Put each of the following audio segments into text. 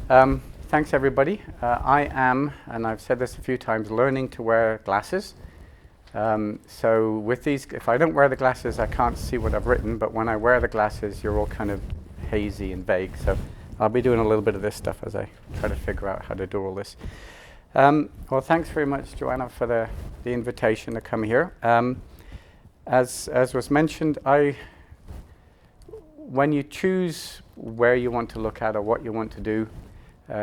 Thanks everybody. I am, and I've said this a few times, learning to wear glasses. So with these, if I don't wear the glasses, I can't see what I've written, but when I wear the glasses, you're all kind of hazy and vague. So I'll be doing a little bit of this stuff as I try to figure out how to do all this. Well, thanks very much, Joanna, for the invitation to come here. As was mentioned, when you choose where you want to look at or what you want to do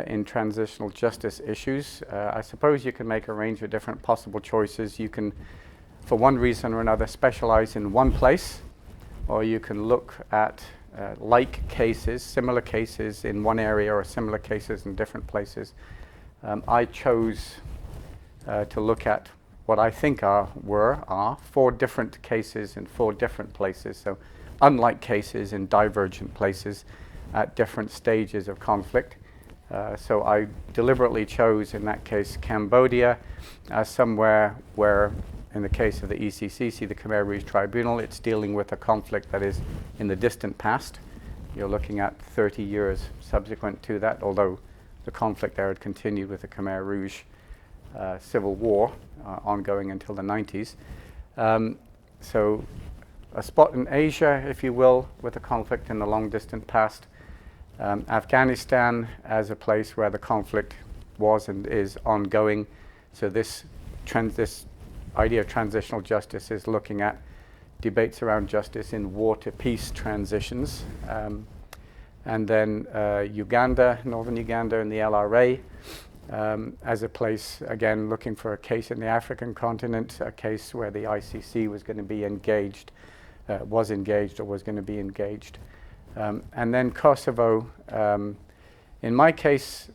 in transitional justice issues, I suppose you can make a range of different possible choices. You can, for one reason or another, specialize in one place, or you can look at like cases, similar cases in one area or similar cases in different places. I chose to look at what I think are 4 different cases in 4 different places. So unlike cases in divergent places at different stages of conflict. So I deliberately chose, in that case, Cambodia as somewhere where, in the case of the ECCC, the Khmer Rouge Tribunal, it's dealing with a conflict that is in the distant past. You're looking at 30 years subsequent to that, although the conflict there had continued with the Khmer Rouge civil war ongoing until the 90s. So a spot in Asia, if you will, with a conflict in the long distant past. Afghanistan as a place where the conflict was and is ongoing. So this idea of transitional justice is looking at debates around justice in war to peace transitions. And then Uganda, northern Uganda and the LRA as a place, again, looking for a case in the African continent, a case where the ICC was going to be engaged, was engaged or was going to be engaged. And then Kosovo. In my case,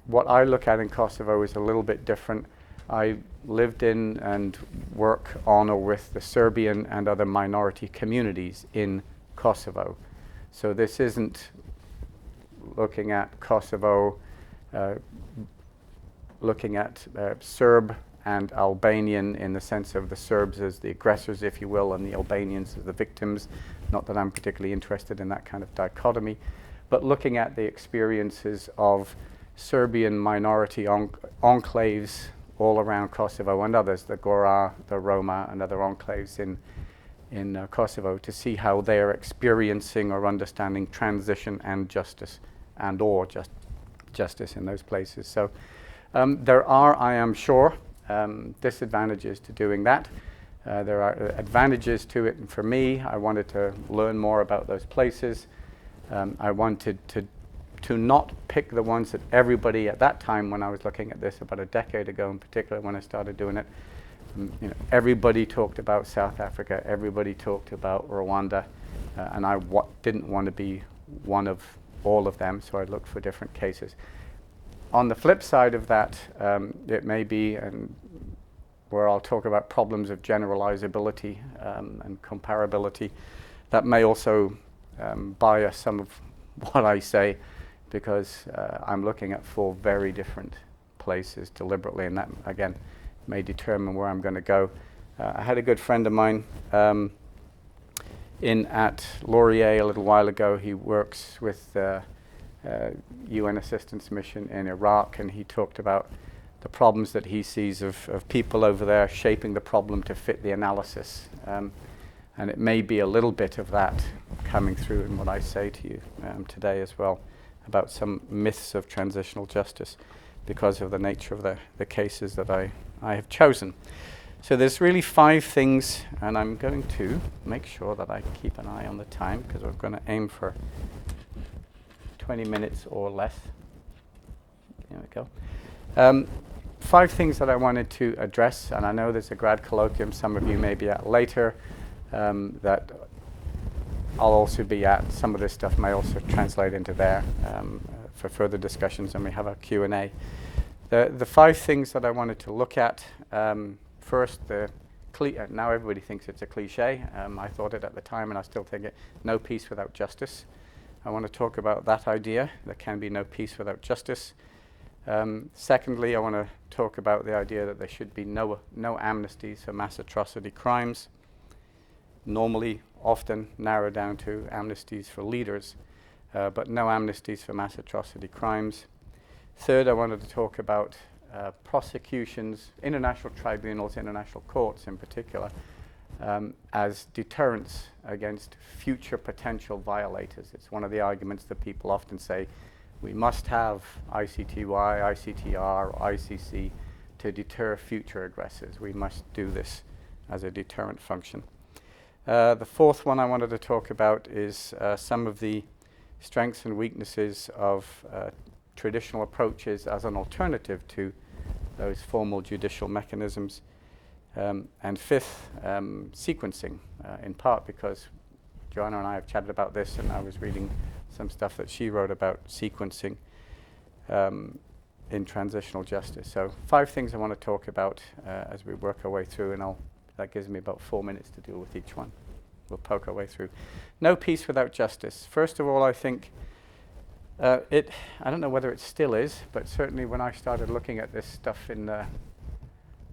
what I look at in Kosovo is a little bit different. I lived in and work on or with the Serbian and other minority communities in Kosovo. So this isn't looking at Kosovo, looking at Serb and Albanian in the sense of the Serbs as the aggressors, if you will, and the Albanians as the victims. Not that I'm particularly interested in that kind of dichotomy, but looking at the experiences of Serbian minority enclaves all around Kosovo and others, the Gora, the Roma, and other enclaves in Kosovo, to see how they are experiencing or understanding transition and justice, and or justice in those places. So there are, I am sure, disadvantages to doing that. There are advantages to it, and for me, I wanted to learn more about those places. I wanted to not pick the ones that everybody at that time, when I was looking at this about a decade ago in particular, when I started doing it, everybody talked about South Africa, everybody talked about Rwanda, and I didn't want to be one of all of them, so I looked for different cases. On the flip side of that, it may be, and where I'll talk about problems of generalizability and comparability, that may also bias some of what I say, because I'm looking at 4 very different places deliberately, and that, again, may determine where I'm going to go. I had a good friend of mine at Laurier a little while ago. He works with UN Assistance Mission in Iraq, and he talked about the problems that he sees of people over there shaping the problem to fit the analysis. And it may be a little bit of that coming through in what I say to you today as well, about some myths of transitional justice because of the nature of the cases that I have chosen. So there's really 5 things, and I'm going to make sure that I keep an eye on the time, because we're going to aim for 20 minutes or less. There we go. 5 things that I wanted to address, and I know there's a grad colloquium some of you may be at later that I'll also be at. Some of this stuff may also translate into there for further discussions, and we have a Q&A. The 5 things that I wanted to look at, first, now everybody thinks it's a cliche. I thought it at the time, and I still think it, no peace without justice. I want to talk about that idea. There can be no peace without justice. Secondly, I want to talk about the idea that there should be no amnesties for mass atrocity crimes, normally often narrowed down to amnesties for leaders. but no amnesties for mass atrocity crimes. Third, I wanted to talk about prosecutions, international tribunals, international courts in particular, as deterrents against future potential violators. It's one of the arguments that people often say, we must have ICTY, ICTR, or ICC to deter future aggressors. We must do this as a deterrent function. The fourth one I wanted to talk about is some of the strengths and weaknesses of traditional approaches as an alternative to those formal judicial mechanisms. And fifth, sequencing, in part because Joanna and I have chatted about this, and I was reading some stuff that she wrote about sequencing in transitional justice. So 5 things I want to talk about as we work our way through, and that gives me about 4 minutes to deal with each one. We'll poke our way through. No peace without justice. First of all, I think I don't know whether it still is, but certainly when I started looking at this stuff in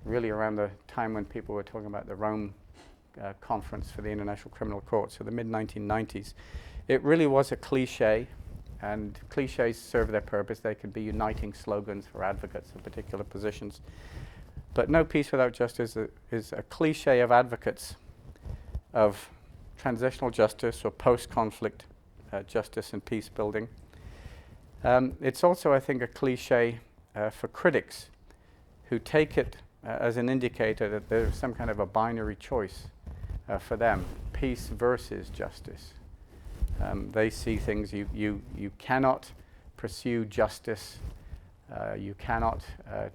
really around the time when people were talking about the Rome conference for the International Criminal Court, so the mid-1990s, it really was a cliche, and cliches serve their purpose. They could be uniting slogans for advocates of particular positions. But no peace without justice is a cliche of advocates of transitional justice or post-conflict justice and peace building. It's also, I think, a cliche for critics who take it as an indicator that there's some kind of a binary choice for them, peace versus justice. They see things, you cannot pursue justice, you cannot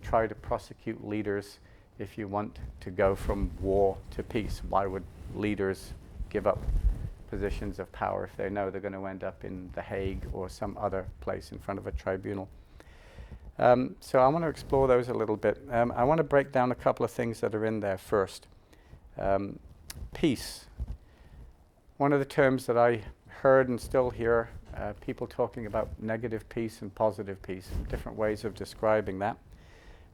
try to prosecute leaders if you want to go from war to peace. Why would leaders give up positions of power if they know they're going to end up in The Hague or some other place in front of a tribunal? So I want to explore those a little bit. I want to break down a couple of things that are in there first. Peace. One of the terms that I heard and still hear people talking about negative peace and positive peace, different ways of describing that,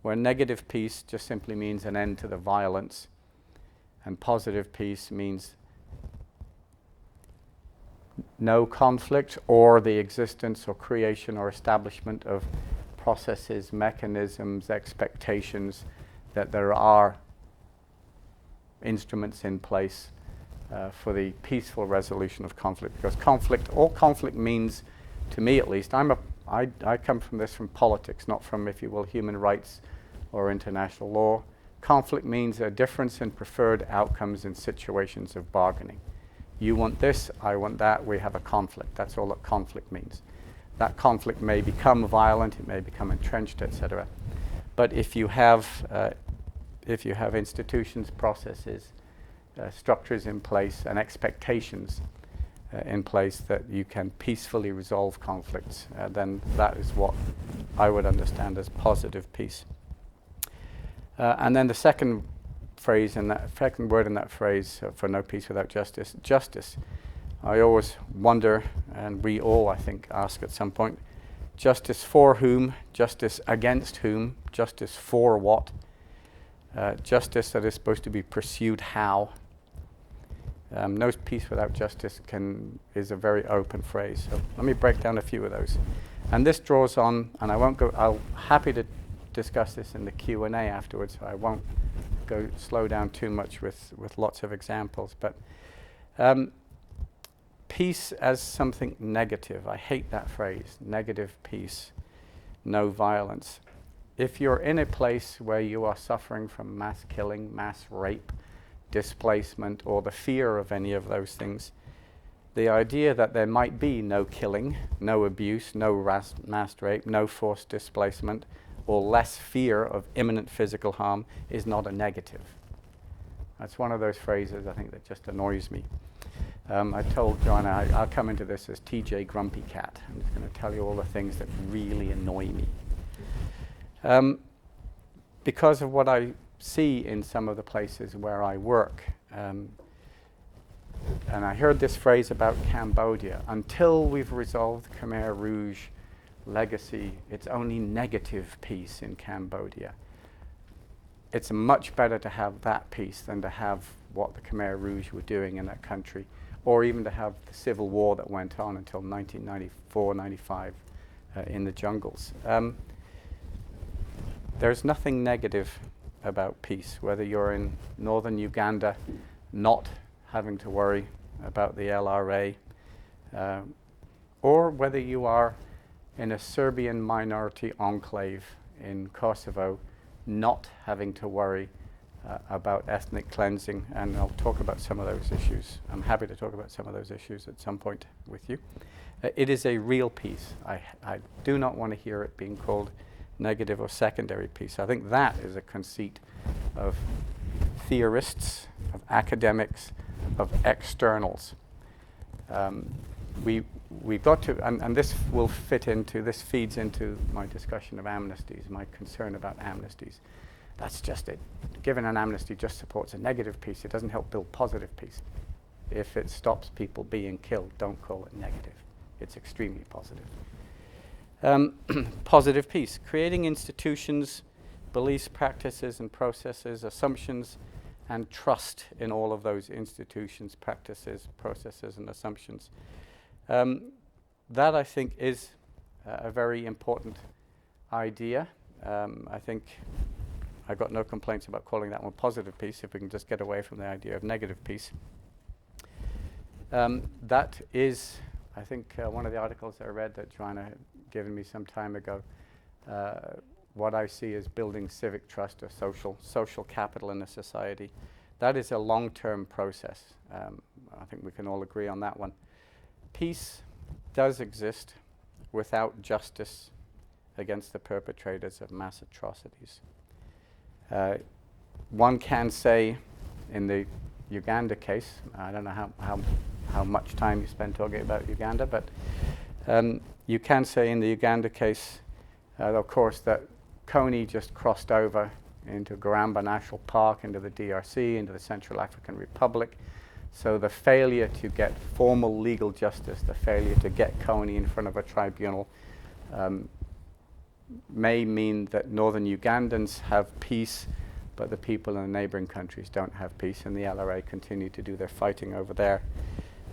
where negative peace just simply means an end to the violence, and positive peace means no conflict or the existence or creation or establishment of processes, mechanisms, expectations, that there are instruments in place for the peaceful resolution of conflict. Because all conflict means, to me at least, I come from this from politics, not from, if you will, human rights or international law. Conflict means a difference in preferred outcomes in situations of bargaining. You want this, I want that, we have a conflict. That's all that conflict means. That conflict may become violent, it may become entrenched, etc. But if you have institutions, processes, structures in place, and expectations in place that you can peacefully resolve conflicts, then that is what I would understand as positive peace. And then the second phrase in that, second word in that phrase for no peace without justice, justice. I always wonder, and we all, I think, ask at some point, justice for whom, justice against whom, justice for what, justice that is supposed to be pursued how. No peace without justice is a very open phrase. So let me break down a few of those. And this draws on, and I'll happy to discuss this in the Q&A afterwards, so I won't slow down too much with lots of examples, but peace as something negative. I hate that phrase, negative peace, no violence. If you're in a place where you are suffering from mass killing, mass rape, displacement, or the fear of any of those things, the idea that there might be no killing, no abuse, no mass rape, no forced displacement, or less fear of imminent physical harm is not a negative. That's one of those phrases I think that just annoys me. I told Joanna I'll come into this as TJ Grumpy Cat. I'm just going to tell you all the things that really annoy me. Because of what I see in some of the places where I work. And I heard this phrase about Cambodia. Until we've resolved Khmer Rouge legacy, it's only negative peace in Cambodia. It's much better to have that peace than to have what the Khmer Rouge were doing in that country, or even to have the civil war that went on until 1994, 95 in the jungles. There's nothing negative about peace, whether you're in northern Uganda not having to worry about the LRA, or whether you are in a Serbian minority enclave in Kosovo not having to worry about ethnic cleansing, and I'll talk about some of those issues. I'm happy to talk about some of those issues at some point with you. It is a real peace. I do not want to hear it being called negative or secondary peace. I think that is a conceit of theorists, of academics, of externals. We've got to, and this will fit into, this feeds into my discussion of amnesties, my concern about amnesties. That's just it. Giving an amnesty just supports a negative peace. It doesn't help build positive peace. If it stops people being killed, don't call it negative. It's extremely positive. Positive peace. Creating institutions, beliefs, practices, and processes, assumptions, and trust in all of those institutions, practices, processes, and assumptions. That, I think, is a very important idea. I think I've got no complaints about calling that one positive peace if we can just get away from the idea of negative peace. That is, I think, one of the articles I read that Joanna had given me some time ago. What I see as building civic trust or social capital in a society. That is a long-term process. I think we can all agree on that one. Peace does exist without justice against the perpetrators of mass atrocities. One can say in the Uganda case, I don't know how much time you spend talking about Uganda, but you can say in the Uganda case, of course, that Kony just crossed over into Garamba National Park, into the DRC, into the Central African Republic. So the failure to get formal legal justice, the failure to get Kony in front of a tribunal, may mean that northern Ugandans have peace, but the people in the neighboring countries don't have peace, and the LRA continue to do their fighting over there.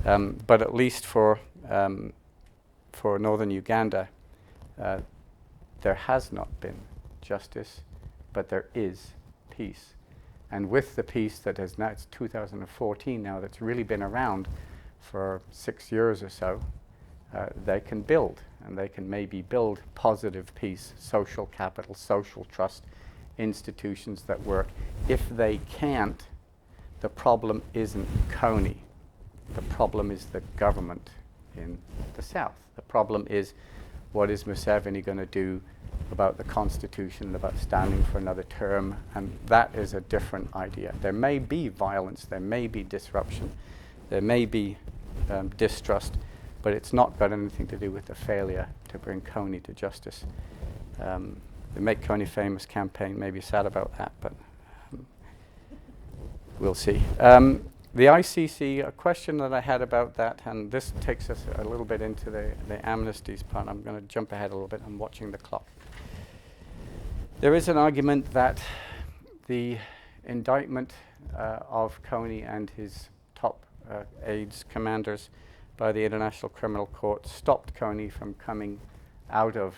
But at least for northern Uganda, there has not been justice, but there is peace. And with the peace that has now, it's 2014 now, that's really been around for 6 years or so, they can build, and they can maybe build positive peace, social capital, social trust, institutions that work. If they can't, the problem isn't Kony. The problem is the government in the south. The problem is, what is Museveni going to do about the constitution, about standing for another term? And that is a different idea. There may be violence, there may be disruption, there may be distrust, but it's not got anything to do with the failure to bring Kony to justice. The Make Kony Famous campaign may be sad about that, but we'll see. The ICC, a question that I had about that, and this takes us a little bit into the amnesties part. I'm going to jump ahead a little bit. I'm watching the clock. There is an argument that the indictment of Kony and his top aides, commanders, by the International Criminal Court stopped Kony from coming out of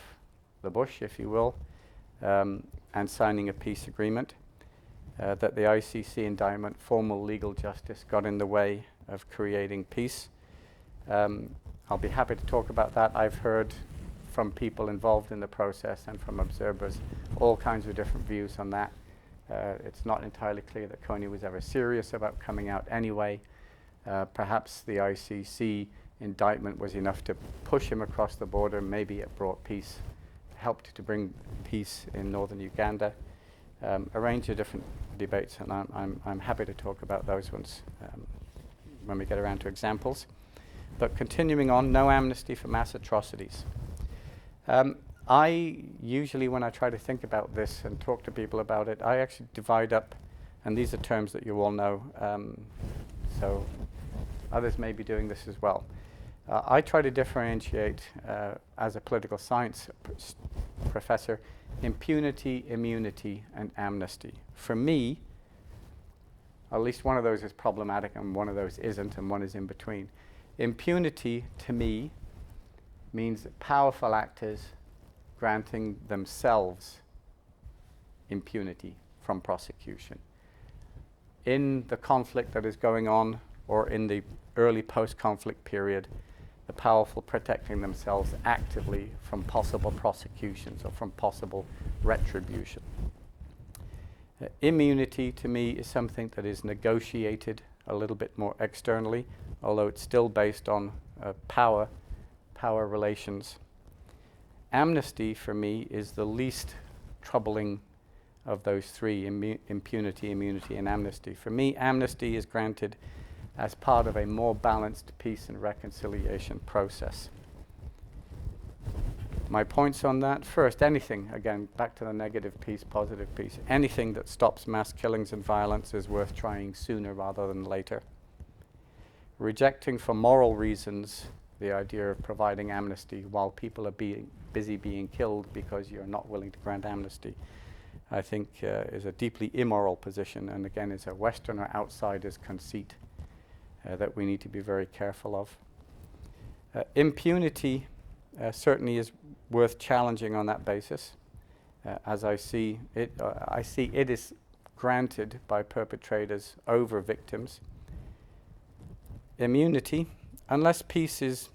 the bush, if you will, and signing a peace agreement. That the ICC indictment, formal legal justice, got in the way of creating peace. I'll be happy to talk about that. I've heard from people involved in the process and from observers all kinds of different views on that. It's not entirely clear that Kony was ever serious about coming out anyway. Perhaps the ICC indictment was enough to push him across the border. Maybe it brought peace, helped to bring peace in northern Uganda. A range of different debates, and I'm happy to talk about those ones when we get around to examples. But continuing on, no amnesty for mass atrocities. I usually, when I try to think about this and talk to people about it, I actually divide up, and these are terms that you all know, so others may be doing this as well. I try to differentiate, as a political science professor, impunity, immunity, and amnesty. For me, At least one of those is problematic and one of those isn't, and one is in between. Impunity, to me, means that powerful actors granting themselves impunity from prosecution. In the conflict that is going on, or in the early post-conflict period, the powerful protecting themselves actively from possible prosecutions or from possible retribution. Immunity, to me, is something that is negotiated a little bit more externally, although it's still based on power relations. Amnesty, for me, is the least troubling of those three: impunity, immunity, and amnesty. For me, amnesty is granted as part of a more balanced peace and reconciliation process. My points on that: first, anything, again, back to the negative piece, positive piece, anything that stops mass killings and violence is worth trying sooner rather than later. Rejecting for moral reasons the idea of providing amnesty while people are busy being killed because you're not willing to grant amnesty, I think is a deeply immoral position, and again is a Westerner outsider's conceit that we need to be very careful of. Impunity certainly is worth challenging on that basis. As I see it is granted by perpetrators over victims. Immunity, unless peace is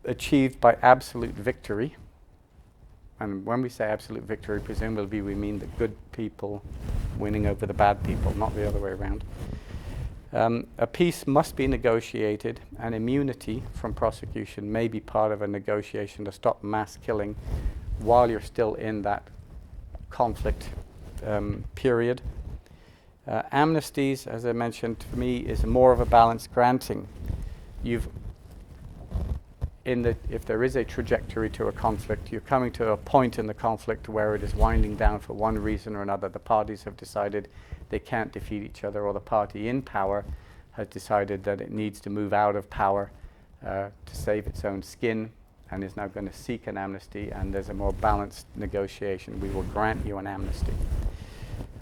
achieved by absolute victory, and when we say absolute victory, presumably we mean the good people winning over the bad people, not the other way around. A peace must be negotiated, and immunity from prosecution may be part of a negotiation to stop mass killing while you're still in that conflict period. Amnesties, as I mentioned, to me is more of a balanced granting. If there is a trajectory to a conflict, you're coming to a point in the conflict where it is winding down for one reason or another. The parties have decided they can't defeat each other, or the party in power has decided that it needs to move out of power to save its own skin, and is now going to seek an amnesty, and there's a more balanced negotiation. We will grant you an amnesty.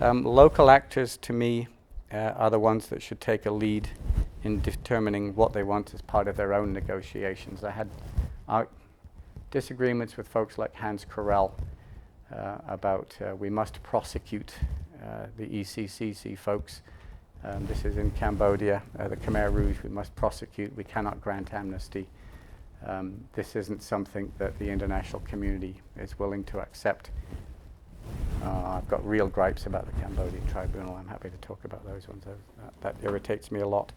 Local actors, to me, are the ones that should take a lead in determining what they want as part of their own negotiations. I had disagreements with folks like Hans Corell about we must prosecute the ECCC folks. This is in Cambodia, the Khmer Rouge. We must prosecute. We cannot grant amnesty. This isn't something that the international community is willing to accept. I've got real gripes about the Cambodian tribunal. I'm happy to talk about those ones. That irritates me a lot.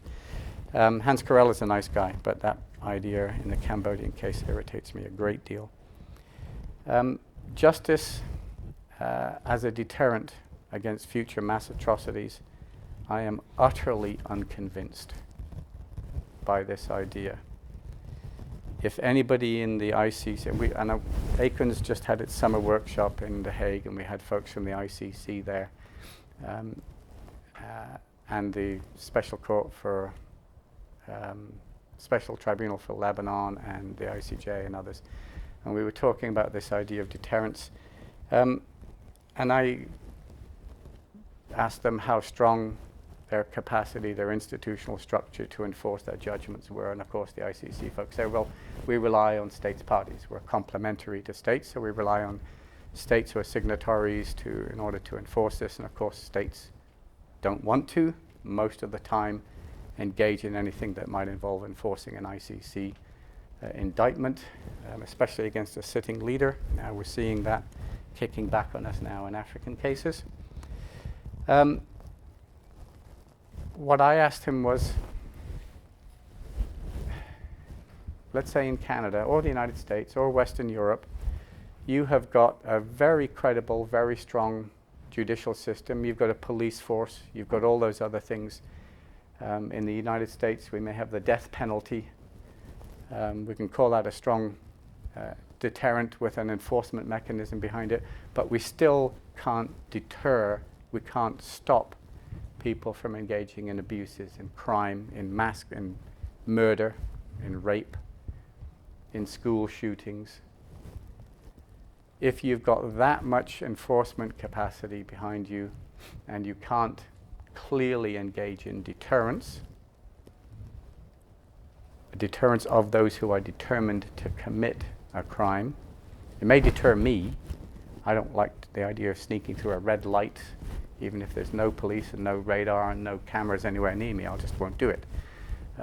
Hans Corell is a nice guy, but that idea in the Cambodian case irritates me a great deal. Justice as a deterrent against future mass atrocities, I am utterly unconvinced by this idea. If anybody in the ICC, I know Acon's just had its summer workshop in The Hague, and we had folks from the ICC there, and the Special Court for Special Tribunal for Lebanon, and the ICJ and others, and we were talking about this idea of deterrence, and I asked them how strong their capacity, their institutional structure to enforce their judgments were, and of course the ICC folks say, well, we rely on states parties. We're complementary to states, so we rely on states who are signatories in order to enforce this, and of course states don't want to, most of the time, engage in anything that might involve enforcing an ICC indictment, especially against a sitting leader. Now we're seeing that kicking back on us now in African cases. What I asked him was, let's say in Canada or the United States or Western Europe, you have got a very credible, very strong judicial system. You've got a police force. You've got all those other things. In the United States, we may have the death penalty. We can call that a strong deterrent with an enforcement mechanism behind it, but we still can't deter, we can't stop people from engaging in abuses, in crime, in murder, in rape, in school shootings. If you've got that much enforcement capacity behind you and you can't clearly engage in deterrence, a deterrence of those who are determined to commit a crime. It may deter me. I don't like the idea of sneaking through a red light, even if there's no police and no radar and no cameras anywhere near me. I just won't do it.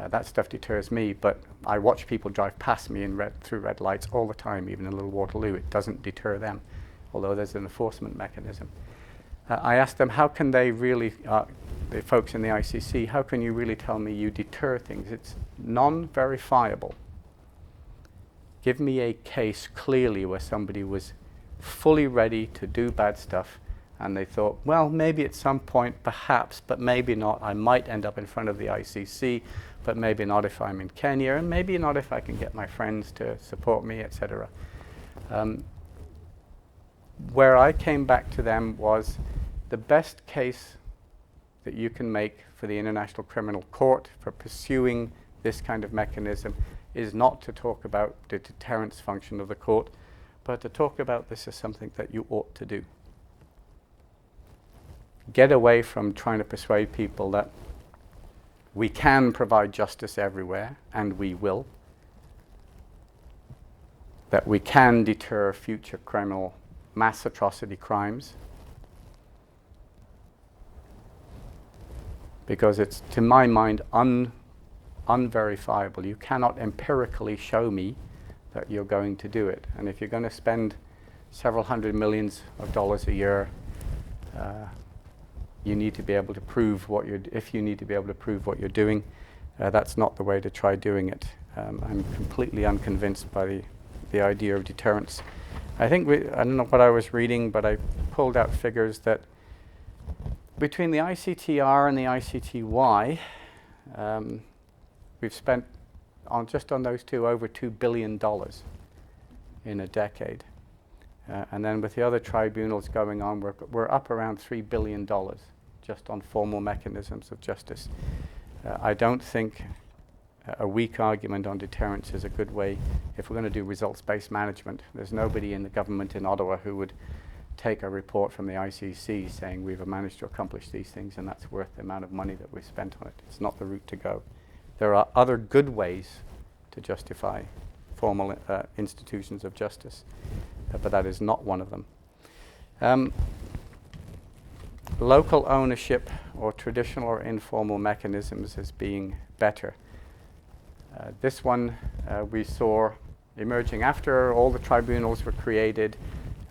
That stuff deters me, but I watch people drive past me through red lights all the time, even in Little Waterloo. It doesn't deter them, although there's an enforcement mechanism. I asked them, how can they really, the folks in the ICC, how can you really tell me you deter things? It's non-verifiable. Give me a case clearly where somebody was fully ready to do bad stuff, and they thought, well, maybe at some point, perhaps, but maybe not. I might end up in front of the ICC, but maybe not if I'm in Kenya, and maybe not if I can get my friends to support me, etc. Where I came back to them was the best case that you can make for the International Criminal Court for pursuing this kind of mechanism is not to talk about the deterrence function of the court, but to talk about this as something that you ought to do. Get away from trying to persuade people that we can provide justice everywhere, and we will. That we can deter future criminal mass atrocity crimes. Because it's, to my mind, unverifiable. You cannot empirically show me that you're going to do it. And if you're going to spend several hundred millions of dollars a year, you need to be able to prove what you're, if you need to be able to prove what you're doing, that's not the way to try doing it. I'm completely unconvinced by the idea of deterrence. I think, I don't know what I was reading, but I pulled out figures that between the ICTR and the ICTY, we've spent just on those two over $2 billion in a decade. And then with the other tribunals going on, we're up around $3 billion just on formal mechanisms of justice. I don't think a weak argument on deterrence is a good way if we're going to do results-based management. There's nobody in the government in Ottawa who would take a report from the ICC saying we've managed to accomplish these things and that's worth the amount of money that we've spent on it. It's not the route to go. There are other good ways to justify formal institutions of justice, but that is not one of them. Local ownership or traditional or informal mechanisms as being better. This one we saw emerging after all the tribunals were created,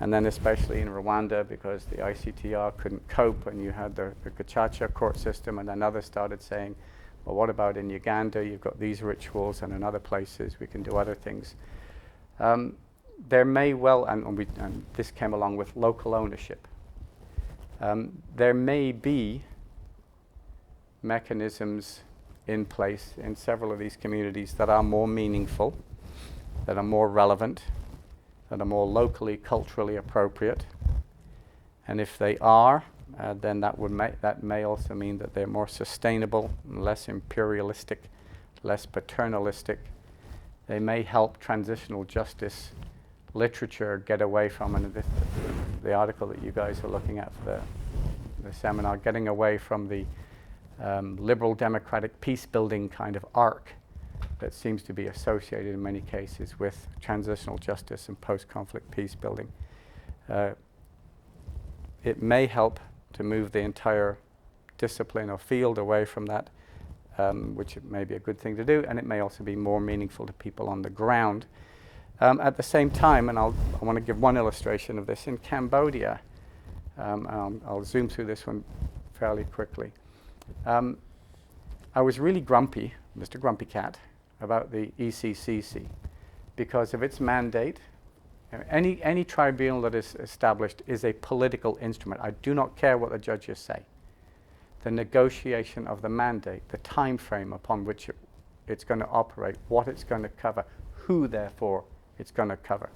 and then especially in Rwanda because the ICTR couldn't cope and you had the Gacaca court system, and then others started saying, well, what about in Uganda? You've got these rituals, and in other places we can do other things. There may well, and this came along with local ownership, there may be mechanisms in place in several of these communities that are more meaningful, that are more relevant, that are more locally, culturally appropriate. And if they are, then that may also mean that they're more sustainable, less imperialistic, less paternalistic. They may help transitional justice literature get away from, and the article that you guys are looking at for the seminar, getting away from the liberal democratic peace building kind of arc that seems to be associated in many cases with transitional justice and post-conflict peace building. It may help to move the entire discipline or field away from that, which may be a good thing to do, and it may also be more meaningful to people on the ground. At the same time, and I want to give one illustration of this, in Cambodia, I'll zoom through this one fairly quickly. I was really grumpy, Mr. Grumpy Cat, about the ECCC because of its mandate. Any tribunal that is established is a political instrument. I do not care what the judges say. The negotiation of the mandate, the time frame upon which it's going to operate, what it's going to cover, who therefore it's going to cover,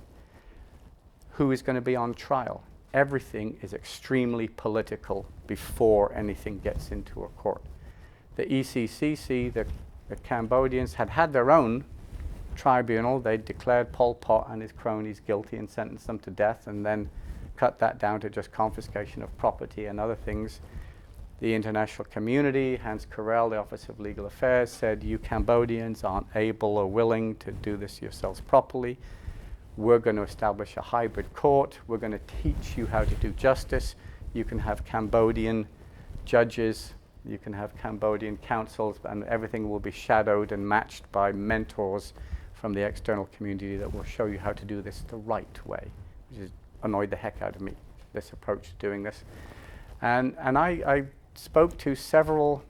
who is going to be on trial. Everything is extremely political before anything gets into a court. The ECCC, the Cambodians had their own tribunal. They declared Pol Pot and his cronies guilty and sentenced them to death, and then cut that down to just confiscation of property and other things. The international community, Hans Corell, the Office of Legal Affairs, said, you Cambodians aren't able or willing to do this yourselves properly. We're going to establish a hybrid court. We're going to teach you how to do justice. You can have Cambodian judges. You can have Cambodian councils, and everything will be shadowed and matched by mentors from the external community that will show you how to do this the right way, which has annoyed the heck out of me, this approach to doing this. And I spoke to several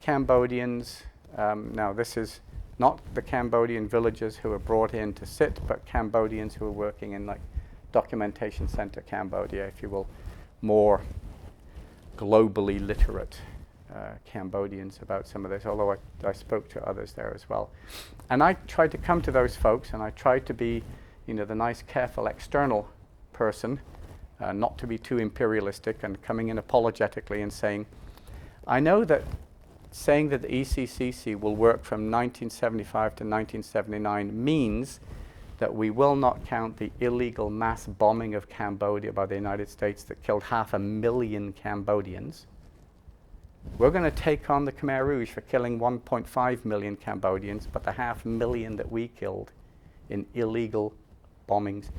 Cambodians. Now, this is not the Cambodian villagers who were brought in to sit, but Cambodians who were working in like documentation center Cambodia, if you will, more globally literate Cambodians about some of this, although I spoke to others there as well. And I tried to come to those folks, and I tried to be, you know, the nice, careful external person, not to be too imperialistic, and coming in apologetically and saying, I know that saying that the ECCC will work from 1975 to 1979 means that we will not count the illegal mass bombing of Cambodia by the United States that killed 500,000 Cambodians. We're going to take on the Khmer Rouge for killing 1.5 million Cambodians, but the 500,000 that we killed in illegal bombings,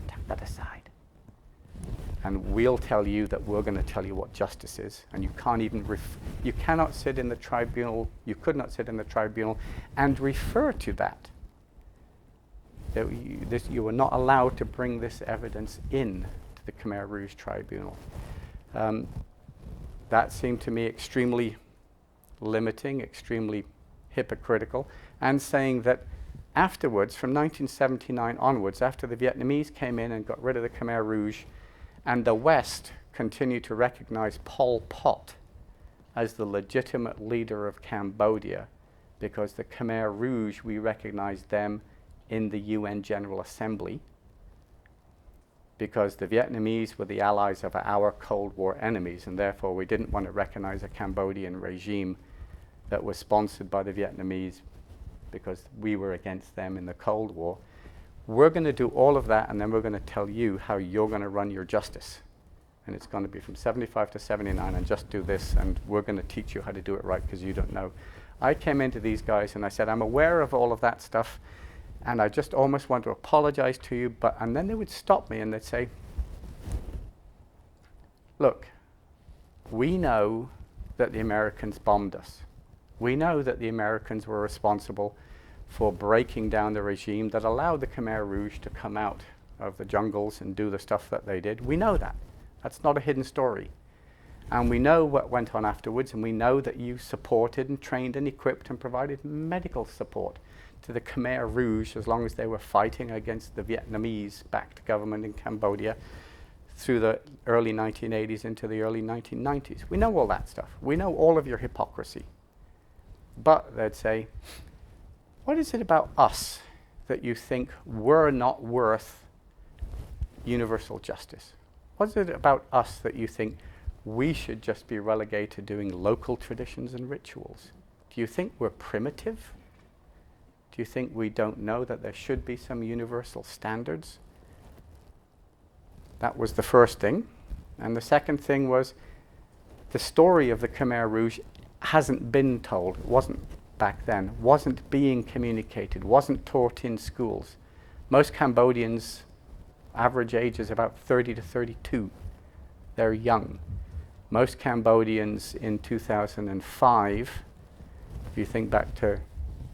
take that aside. And we'll tell you that we're going to tell you what justice is. And you can't even, you cannot sit in the tribunal, you could not sit in the tribunal and refer to that. You were not allowed to bring this evidence in to the Khmer Rouge tribunal. That seemed to me extremely limiting, extremely hypocritical, and saying that afterwards, from 1979 onwards, after the Vietnamese came in and got rid of the Khmer Rouge, and the West continued to recognize Pol Pot as the legitimate leader of Cambodia, because the Khmer Rouge, we recognized them in the UN General Assembly, because the Vietnamese were the allies of our Cold War enemies, and therefore we didn't want to recognize a Cambodian regime that was sponsored by the Vietnamese because we were against them in the Cold War. We're going to do all of that, and then we're going to tell you how you're going to run your justice. And it's going to be from 75 to 79, and just do this, and we're going to teach you how to do it right because you don't know. I came into these guys and I said, I'm aware of all of that stuff, and I just almost want to apologize to you, and then they would stop me and they'd say, look, we know that the Americans bombed us. We know that the Americans were responsible for breaking down the regime that allowed the Khmer Rouge to come out of the jungles and do the stuff that they did. We know that. That's not a hidden story. And we know what went on afterwards, and we know that you supported and trained and equipped and provided medical support to the Khmer Rouge as long as they were fighting against the Vietnamese-backed government in Cambodia through the early 1980s into the early 1990s. We know all that stuff. We know all of your hypocrisy. But they'd say, what is it about us that you think we're not worth universal justice? What is it about us that you think we should just be relegated to doing local traditions and rituals? Do you think we're primitive? Do you think we don't know that there should be some universal standards? That was the first thing. And the second thing was the story of the Khmer Rouge hasn't been told. It wasn't back then, wasn't being communicated, wasn't taught in schools. Most Cambodians, average age is about 30 to 32. They're young. Most Cambodians in 2005, if you think back to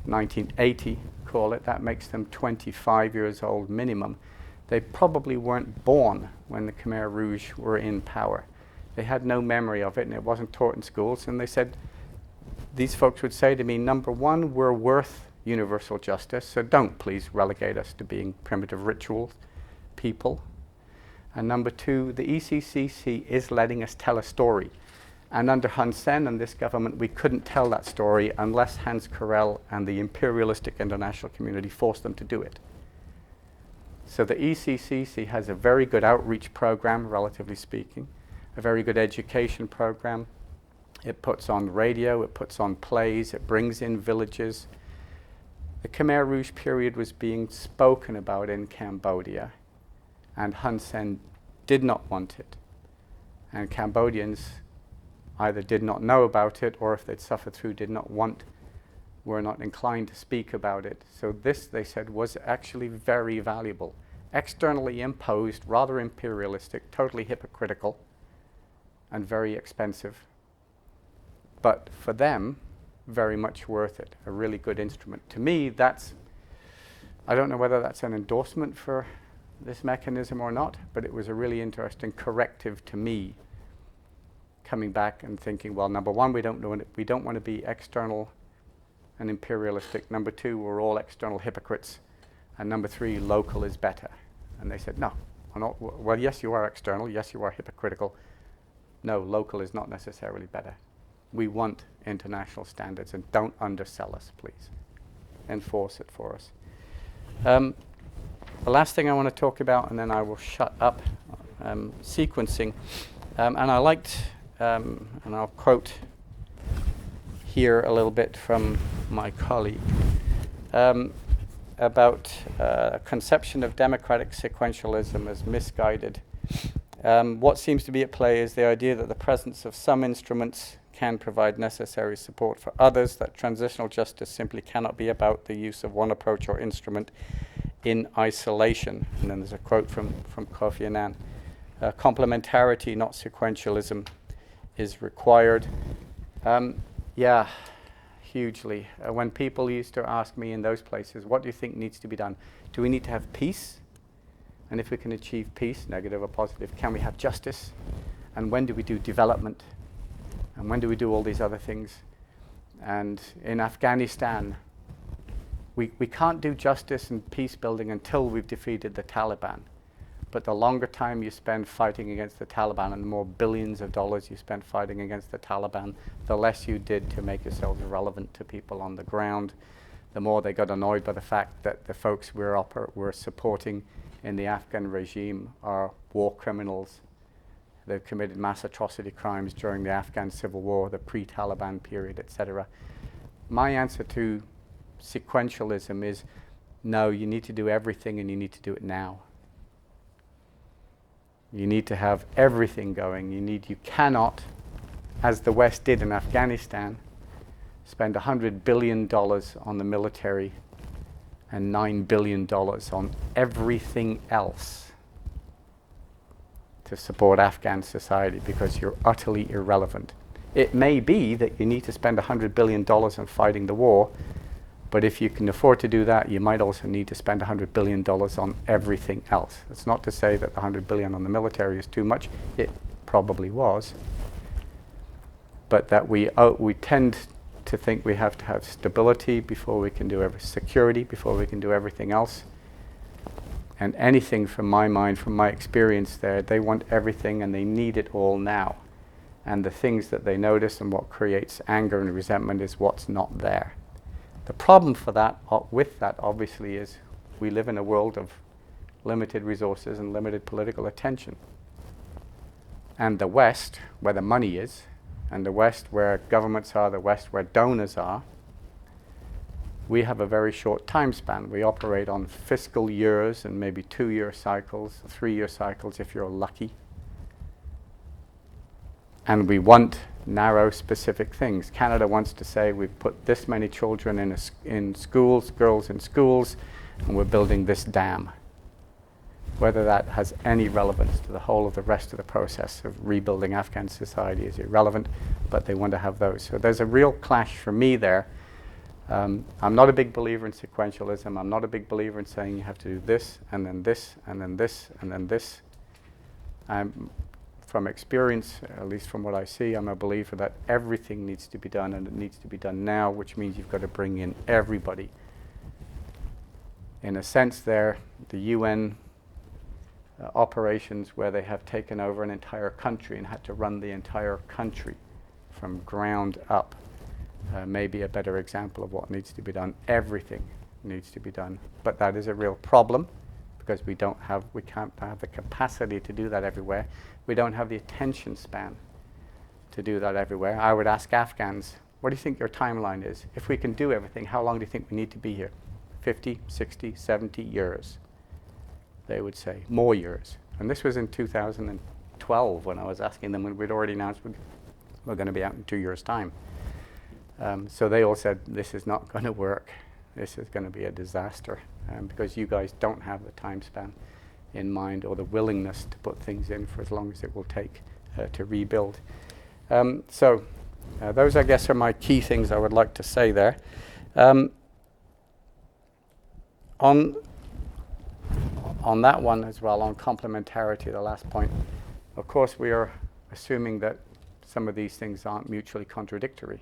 1980, call it, that makes them 25 years old minimum. They probably weren't born when the Khmer Rouge were in power. They had no memory of it, and it wasn't taught in schools. And they said, these folks would say to me, number one, we're worth universal justice, so don't please relegate us to being primitive ritual people. And number two, the ECCC is letting us tell a story. And under Hun Sen and this government, we couldn't tell that story unless Hans Corell and the imperialistic international community forced them to do it. So the ECCC has a very good outreach program, relatively speaking, a very good education program. It puts on radio, it puts on plays, it brings in villages. The Khmer Rouge period was being spoken about in Cambodia, and Hun Sen did not want it. And Cambodians either did not know about it, or if they'd suffered through, were not inclined to speak about it. So this, they said, was actually very valuable. Externally imposed, rather imperialistic, totally hypocritical, and very expensive. But for them, very much worth it, a really good instrument. To me, I don't know whether that's an endorsement for this mechanism or not, but it was a really interesting corrective to me, coming back and thinking, well, number one, we don't want to be external and imperialistic. Number two, we're all external hypocrites. And number three, local is better. And they said, no, we're not. Well, yes, you are external. Yes, you are hypocritical. No, local is not necessarily better. We want international standards, and don't undersell us, please. Enforce it for us. The last thing I want to talk about, and then I will shut up, sequencing. And I liked, and I'll quote here a little bit from my colleague, about a conception of democratic sequentialism as misguided. What seems to be at play is the idea that the presence of some instruments can provide necessary support for others, that transitional justice simply cannot be about the use of one approach or instrument in isolation. And then there's a quote from Kofi Annan. Complementarity, not sequentialism, is required. Yeah, hugely. When people used to ask me in those places, what do you think needs to be done? Do we need to have peace? And if we can achieve peace, negative or positive, can we have justice? And when do we do development? And when do we do all these other things? And in Afghanistan, we can't do justice and peace building until we've defeated the Taliban. But the longer time you spend fighting against the Taliban and the more billions of dollars you spend fighting against the Taliban, the less you did to make yourselves relevant to people on the ground. The more they got annoyed by the fact that the folks we're supporting in the Afghan regime are war criminals. They've committed mass atrocity crimes during the Afghan civil war, the pre-Taliban period, etc. My answer to sequentialism is, no, you need to do everything, and you need to do it now. You need to have everything going. You cannot, as the West did in Afghanistan, spend $100 billion on the military and $9 billion on everything else to support Afghan society, because you're utterly irrelevant. It may be that you need to spend $100 billion on fighting the war, but if you can afford to do that, you might also need to spend $100 billion on everything else. It's not to say that the $100 billion on the military is too much. It probably was. But that we tend to think we have to have stability before we can do security, before we can do everything else. And anything from my mind, from my experience there, they want everything and they need it all now. And the things that they notice and what creates anger and resentment is what's not there. The problem for that, with that, obviously, is we live in a world of limited resources and limited political attention. And the West, where the money is, and the West where governments are, the West where donors are, we have a very short time span. We operate on fiscal years and maybe 2-year cycles, 3-year cycles if you're lucky. And we want narrow, specific things. Canada wants to say we've put this many children in schools, girls in schools, and we're building this dam. Whether that has any relevance to the whole of the rest of the process of rebuilding Afghan society is irrelevant, but they want to have those. So there's a real clash for me there. I'm not a big believer in sequentialism. I'm not a big believer in saying you have to do this, and then this, and then this, and then this. From experience, at least from what I see, I'm a believer that everything needs to be done, and it needs to be done now, which means you've got to bring in everybody. In a sense there, the UN operations where they have taken over an entire country and had to run the entire country from ground up, maybe a better example of what needs to be done. Everything needs to be done, but that is a real problem because we can't have the capacity to do that everywhere. We don't have the attention span to do that everywhere. I would ask Afghans, what do you think your timeline is? If we can do everything, how long do you think we need to be here? 50, 60, 70 years? They would say, more years. And this was in 2012 when I was asking them, when we'd already announced we're we're going to be out in 2 years' time. So they all said, this is not going to work. This is going to be a disaster because you guys don't have the time span in mind or the willingness to put things in for as long as it will take to rebuild. So those, I guess, are my key things I would like to say there. On that one as well, on complementarity, the last point, of course, we are assuming that some of these things aren't mutually contradictory.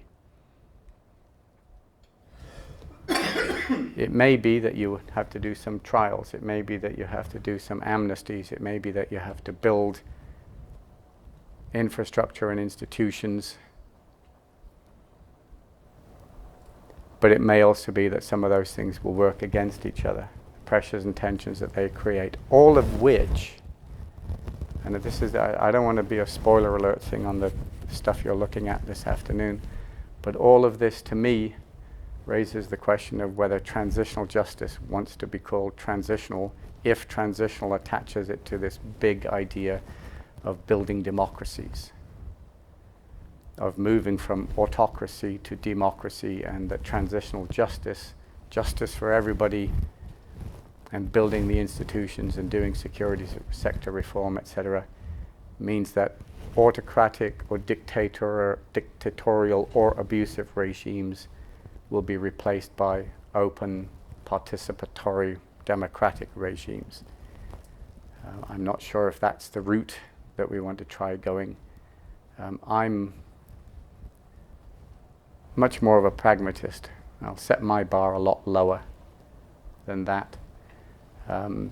It may be that you have to do some trials. It may be that you have to do some amnesties. It may be that you have to build infrastructure and institutions. But it may also be that some of those things will work against each other, pressures and tensions that they create, all of which, and this is, I don't want to be a spoiler alert thing on the stuff you're looking at this afternoon, but all of this to me raises the question of whether transitional justice wants to be called transitional if transitional attaches it to this big idea of building democracies, of moving from autocracy to democracy, and that transitional justice for everybody, and building the institutions and doing security sector reform, etc., means that autocratic or dictatorial or abusive regimes will be replaced by open, participatory, democratic regimes. I'm not sure if that's the route that we want to try going. I'm much more of a pragmatist. I'll set my bar a lot lower than that, and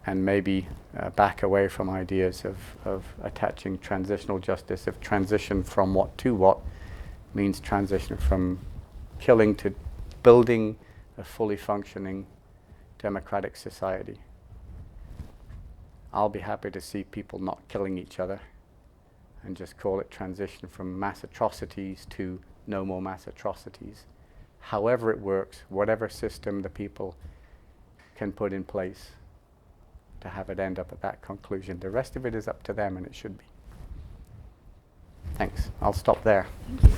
maybe back away from ideas of attaching transitional justice, if transition from what to what means transition from killing to building a fully functioning democratic society. I'll be happy to see people not killing each other and just call it transition from mass atrocities to no more mass atrocities. However it works, whatever system the people can put in place to have it end up at that conclusion. The rest of it is up to them, and it should be. Thanks. I'll stop there. Thank you.